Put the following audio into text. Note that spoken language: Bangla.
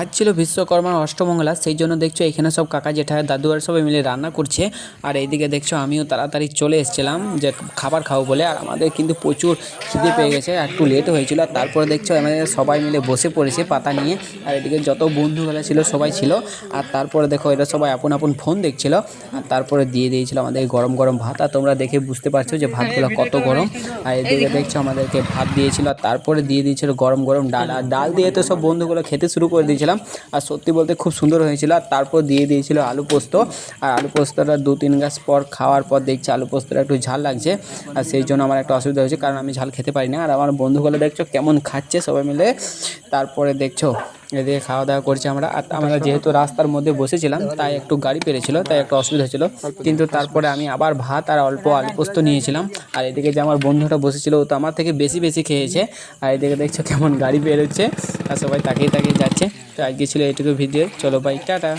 আজ ছিল বিশ্বকর্মার অষ্টমঙ্গলা, সেই জন্য দেখছো এখানে সব কাকা জেঠা দাদু আর সবাই মিলে রান্না করছে। আর এইদিকে দেখছো আমিও তাড়াতাড়ি চলে এসেছিলাম যে খাবার খাবো বলে। আর আমাদের কিন্তু প্রচুর খিদে পেয়ে গেছে, একটু লেট হয়েছিল। আর তারপরে দেখছো আমাদের সবাই মিলে বসে পড়েছে পাতা নিয়ে। আর এদিকে যত বন্ধুগুলো ছিল সবাই ছিল। আর তারপরে দেখো এরা সবাই আপন আপন ফোন দেখছিল। আর তারপরে দিয়ে দিয়েছিল আমাদের গরম গরম ভাত। আর তোমরা দেখে বুঝতে পারছো যে ভাতগুলো কত গরম। আর এদিকে দেখছো আমাদেরকে ভাত দিয়েছিল, আর তারপরে দিয়ে দিয়েছিল গরম গরম ডাল। আর ডাল দিয়ে তো সব বন্ধুগুলো খেতে শুরু করে দিয়েছিলাম। আর সত্যি বলতে খুব সুন্দর হয়েছিল। আর তারপর দিয়ে দিয়েছিল আলু পোস্ত। আর আলু পোস্তটা 2-3 গাছ পর খাওয়ার পর দেখছি আলু পোস্তটা একটু ঝাল লাগছে। আর সেই জন্য আমার একটা অসুবিধা হয়েছে, কারণ আমি ঝাল খেতে পারি না। আর আমার বন্ধুগুলো দেখছো কেমন খাচ্ছে সবাই মিলে। তারপরে দেখছো এদিকে খাওয়া দাওয়া করছি আমরা। আর আমরা যেহেতু রাস্তার মধ্যে বসেছিলাম তাই একটু গাড়ি পেরেছিল, তাই একটু অসুবিধা হয়েছিল। কিন্তু তারপরে আমি আবার ভাত আর অল্প আলু পোস্ত নিয়েছিলাম। আর এদিকে যে আমার বন্ধুটা বসেছিল ও তো আমার থেকে বেশি বেশি খেয়েছে। আর এদিকে দেখছো কেমন গাড়ি বেরোচ্ছে আর সবাই তাকিয়ে তাকিয়ে যাচ্ছে। তো আজকে ছিল এইটুকু ভিডিও। চলো বাই, টাটা।